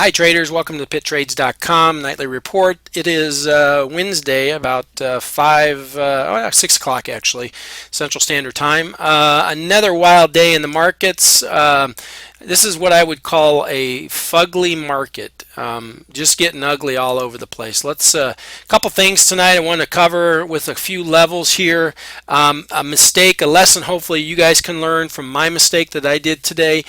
Hi traders, welcome to pittrades.com nightly report. It is Wednesday, about 6 o'clock actually, Central Standard Time. Another wild day in the markets. This is what I would call a fugly market, just getting ugly all over the place. Let's a couple things tonight I want to cover with a few levels here. A mistake, a lesson hopefully you guys can learn from my mistake that I did today.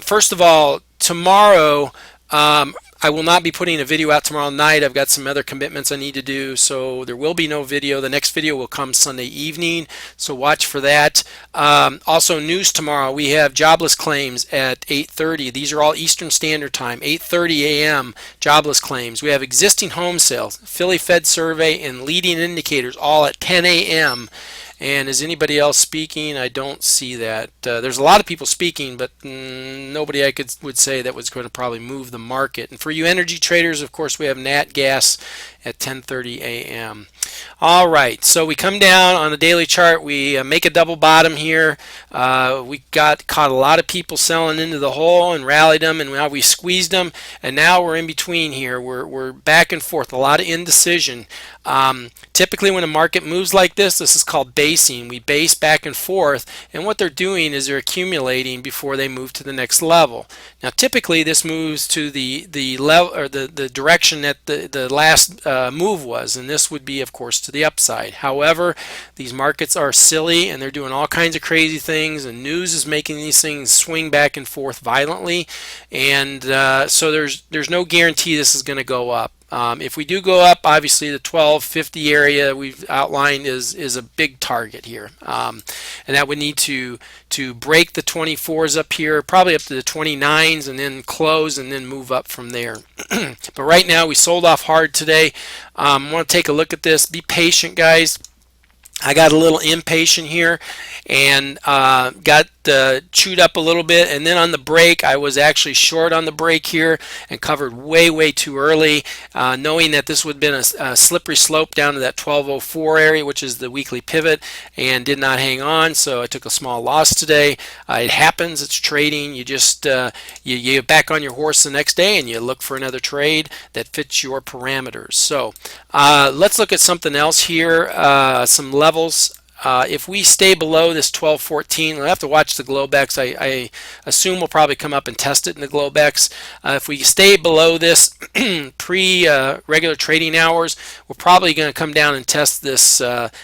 First of all, tomorrow I will not be putting a video out tomorrow night. I've got some other commitments I need to do, so there will be no video. The next video will come Sunday evening, so watch for that. Also, news tomorrow. We have jobless claims at 8:30. These are all Eastern Standard Time, 8:30 a.m. jobless claims. We have existing home sales, Philly Fed survey, and leading indicators all at 10 a.m. And is anybody else speaking? I don't see that. There's a lot of people speaking, but nobody would say that was going to probably move the market. And for you energy traders, of course, we have Nat Gas at 10:30 a.m. All right, so we come down on a daily chart. We make a double bottom here. We caught a lot of people selling into the hole and rallied them, and now we squeezed them, and now we're in between here. We're back and forth, a lot of indecision. Typically when a market moves like this is called basing. We base back and forth, and what they're doing is they're accumulating before they move to the next level. Now typically this moves to the level or the direction that the last move was, and this would be of course to the upside. However, these markets are silly and they're doing all kinds of crazy things, and news is making these things swing back and forth violently, and so there's no guarantee this is going to go up. If we do go up, obviously the 1250 area we've outlined is a big target here, and that would need to break the 24s up here, probably up to the 29s, and then close and then move up from there. But right now we sold off hard today. I want to take a look at this. Be patient, guys. I got a little impatient here and got chewed up a little bit, and then on the break I was actually short on the break here and covered way too early, knowing that this would have been a slippery slope down to that 1204 area, which is the weekly pivot, and did not hang on, so I took a small loss today. It happens, it's trading. You just you get back on your horse the next day and you look for another trade that fits your parameters. So let's look at something else here, some levels. If we stay below this 1214, we'll have to watch the Globex. I assume we'll probably come up and test it in the Globex. If we stay below this pre-regular trading hours, we're probably going to come down and test this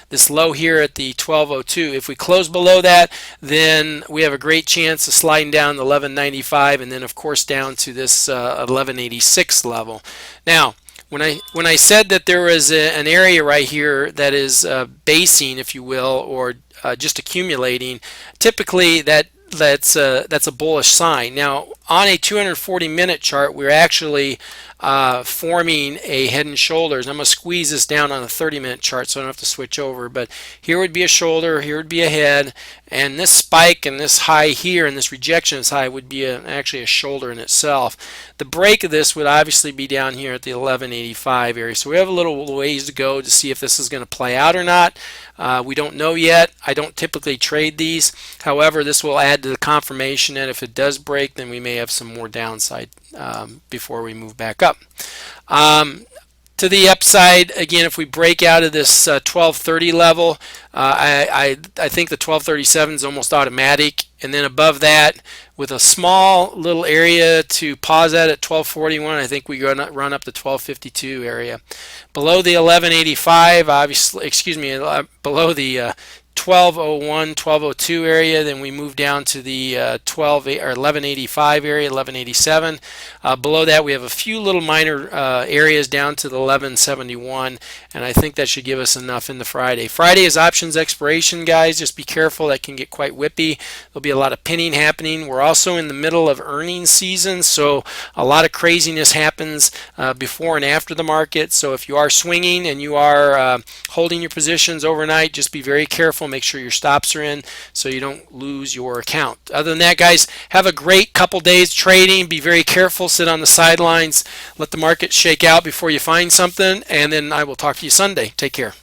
this low here at the 1202. If we close below that, then we have a great chance of sliding down to 1195, and then of course down to this 1186 level. Now, when I said that there was an area right here that is basing, if you will, or just accumulating, typically that's a bullish sign. Now on a 240-minute chart, we're actually forming a head and shoulders. I'm going to squeeze this down on a 30-minute chart so I don't have to switch over, but here would be a shoulder, here would be a head, and this spike and this high here and this rejection is high would be actually a shoulder in itself. The break of this would obviously be down here at the 1185 area, so we have a little ways to go to see if this is going to play out or not. We don't know yet. I don't typically trade these. However, this will add to the confirmation, and if it does break, then we may have some more downside before we move back up. To the upside, again, if we break out of this 1230 level, I think the 1237 is almost automatic, and then above that, with a small little area to pause at 1241, I think we run up the 1252 area. Below the 1185, obviously, excuse me, below the 1201, 1202 area, then we move down to the 1185 area, 1187. Below that, we have a few little minor areas down to the 1171, and I think that should give us enough in the Friday. Friday is options expiration, guys. Just be careful. That can get quite whippy. There'll be a lot of pinning happening. We're also in the middle of earnings season, so a lot of craziness happens before and after the market. So if you are swinging and you are holding your positions overnight, just be very careful. Make sure your stops are in so you don't lose your account. Other than that, guys, have a great couple days trading. Be very careful. Sit on the sidelines. Let the market shake out before you find something, and then I will talk to you Sunday. Take care.